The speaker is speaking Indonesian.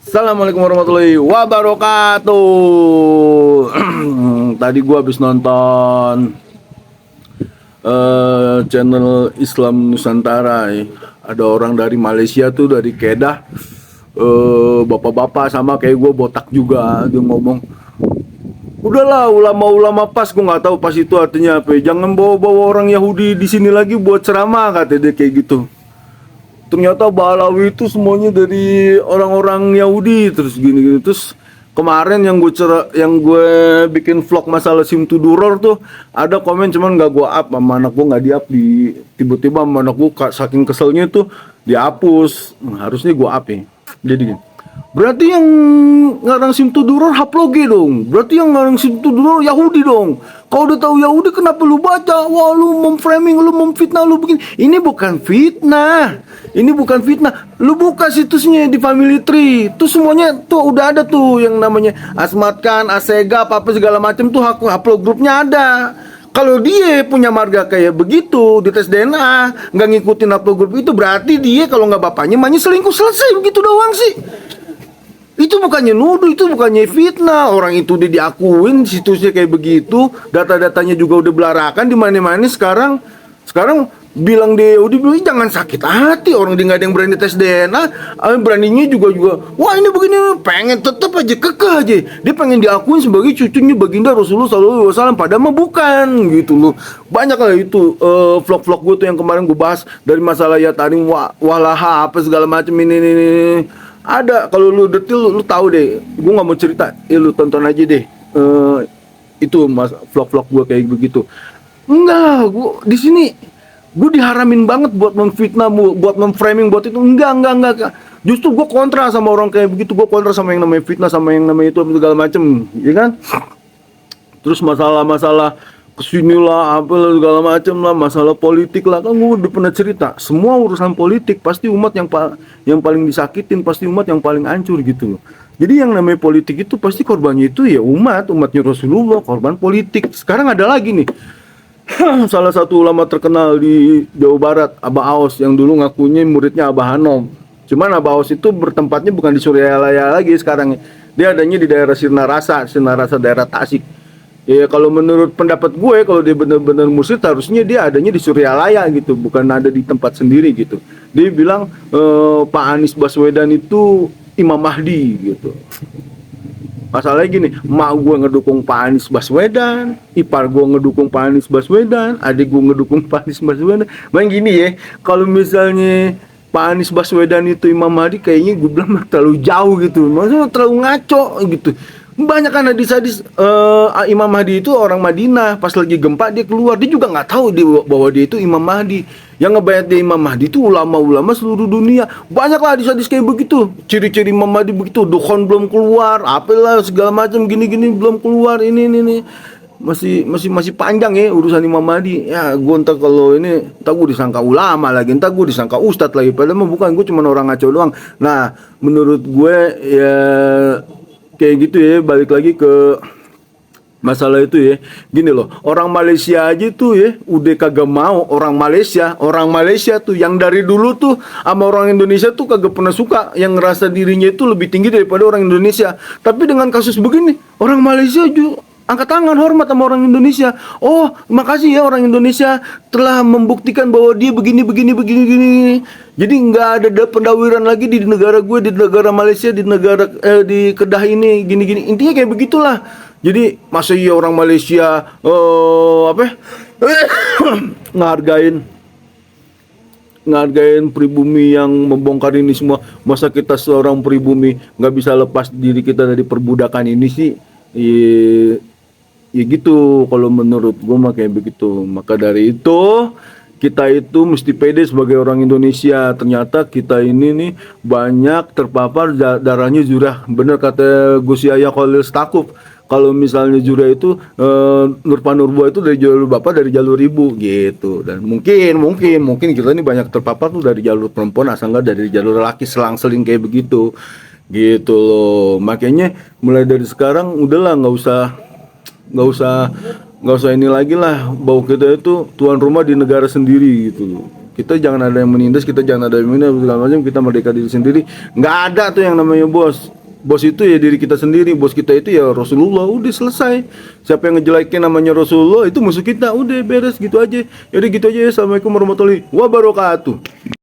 Assalamualaikum warahmatullahi wabarakatuh. Tadi gua habis nonton channel Islam Nusantara ya. Ada orang dari Malaysia tuh, dari Kedah, bapak-bapak sama kayak gue, botak juga. Dia ngomong, udahlah ulama-ulama pas, gue nggak tahu pas itu artinya apa ya. Jangan bawa-bawa orang Yahudi di sini lagi buat ceramah, kata dia kayak gitu. Ternyata Balawi itu semuanya dari orang-orang Yahudi, terus gini-gini. Terus kemarin yang gue bikin vlog masalah Simtuduror tuh, ada komen cuman nggak gue up, sama anak gue nggak di-up, tiba-tiba sama anak gue saking keselnya tuh dihapus. Harusnya gue up ya. Jadi gini, berarti yang ngarang Simtuduror Haploge dong. Berarti yang ngarang Simtuduror Yahudi dong. Kau udah tahu Yahudi, kenapa lu baca? Wah, lu memframing, lu memfitnah, lu begini. Ini bukan fitnah. Ini bukan fitnah. Lu buka situsnya di Family Tree. Tuh semuanya tuh udah ada tuh yang namanya Asmat Khan, Asega, apa segala macam tuh, upload grupnya ada. Kalau dia punya marga kayak begitu, di tes DNA nggak ngikutin upload grup itu, berarti dia kalau nggak bapaknya emaknya selingkuh, selesai begitu doang sih. Itu bukannya nuduh, itu bukannya fitnah. Orang itu udah diakuin situsnya kayak begitu, data-datanya juga udah belarakan di mana-mana sekarang. Sekarang bilang dia udah bilang, jangan sakit hati, orang dia nggak ada yang berani tes DNA. Beraninya juga wah ini begini, pengen tetap aja kekeh aja, dia pengen diakuin sebagai cucunya baginda Rasulullah SAW, padahal mah bukan gitu loh. Banyak lah itu vlog-vlog gue tuh yang kemarin gue bahas, dari masalah ya taring walaha apa segala macam ini. Ada, kalau lu detail lu tahu deh. Gue nggak mau cerita, lu tonton aja deh. Itu mas vlog-vlog gue kayak begitu. Enggak lah, gue di sini gue diharamin banget buat memfitnah, buat memframing, buat itu. Enggak. Justru gue kontra sama orang kayak begitu. Gue kontra sama yang namanya fitnah, sama yang namanya itu segala macem, ya kan? Terus masalah-masalah kesini lah, apa lah, segala macem lah, masalah politik lah, kan gue udah pernah cerita. Semua urusan politik pasti umat yang paling disakitin, pasti umat yang paling hancur gitu loh. Jadi yang namanya politik itu pasti korbannya itu ya umatnya Rasulullah, korban politik. Sekarang ada lagi nih, salah satu ulama terkenal di Jawa Barat, Abah Aos, yang dulu ngakunya muridnya Abah Hanom. Cuman Abah Aos itu bertempatnya bukan di Suryalaya lagi sekarang. Dia adanya di daerah Sirnarasa daerah Tasik. Ya kalau menurut pendapat gue, kalau dia benar-benar mursyid, harusnya dia adanya di Suryalaya gitu, bukan ada di tempat sendiri gitu. Dia bilang Pak Anies Baswedan itu Imam Mahdi gitu. Masalahnya gini, mak gue ngedukung Pak Anies Baswedan, ipar gue ngedukung Pak Anies Baswedan, adik gue ngedukung Pak Anies Baswedan. Bang gini ya, kalau misalnya Pak Anies Baswedan itu Imam Mahdi, kayaknya gue bilang terlalu jauh gitu, maksudnya terlalu ngaco gitu. Banyak kan hadis-hadis Imam Mahdi itu orang Madinah, pas lagi gempa dia keluar, dia juga nggak tahu bahwa dia itu Imam Mahdi. Yang ngebayat dia Imam Mahdi itu ulama-ulama seluruh dunia. Banyaklah hadis-hadis kayak begitu, ciri-ciri Imam Mahdi begitu, dukhon belum keluar, apalah segala macam, gini-gini belum keluar, ini masih panjang ya urusan Imam Mahdi. Ya gue entar kalau ini, entar gue disangka ulama lagi, entar gue disangka ustadz lagi, padahal mah bukan, gue cuma orang ngaco doang. Nah menurut gue ya kayak gitu ya, balik lagi ke masalah itu ya. Gini loh, orang Malaysia aja tuh ya udah kagak mau. Orang Malaysia tuh yang dari dulu tuh sama orang Indonesia tuh kagak pernah suka, yang ngerasa dirinya itu lebih tinggi daripada orang Indonesia. Tapi dengan kasus begini, orang Malaysia juga angkat tangan, hormat sama orang Indonesia. Oh, makasih ya orang Indonesia telah membuktikan bahwa dia begini. Jadi nggak ada pendawiran lagi di negara gue, di negara Malaysia, di Kedah ini, gini. Intinya kayak begitulah. Jadi masa iya orang Malaysia ngehargain pribumi yang membongkar ini semua. Masa kita seorang pribumi nggak bisa lepas diri kita dari perbudakan ini sih? Ya gitu, kalau menurut gue mah kayak begitu. Maka dari itu kita itu mesti pede sebagai orang Indonesia. Ternyata kita ini nih banyak terpapar darahnya Zurah. Bener kata Gus Yahya Khalil Stakuf, kalau misalnya Zurah itu Nurpanurbo itu dari jalur bapak, dari jalur ibu gitu. Dan mungkin kita ini banyak terpapar tuh dari jalur perempuan, asal nggak dari jalur laki, selang-seling kayak begitu gitu loh. Makanya mulai dari sekarang udahlah, nggak usah ini lagi lah, bahwa kita itu tuan rumah di negara sendiri gitu loh. Kita jangan ada yang menindas, kita jangan ada yang menindas segala macam, kita merdeka diri sendiri. Nggak ada tuh yang namanya bos. Bos itu ya diri kita sendiri, bos kita itu ya Rasulullah, udah selesai. Siapa yang ngejelekin namanya Rasulullah itu musuh kita, udah beres gitu aja. Jadi gitu aja ya. Assalamualaikum warahmatullahi wabarakatuh.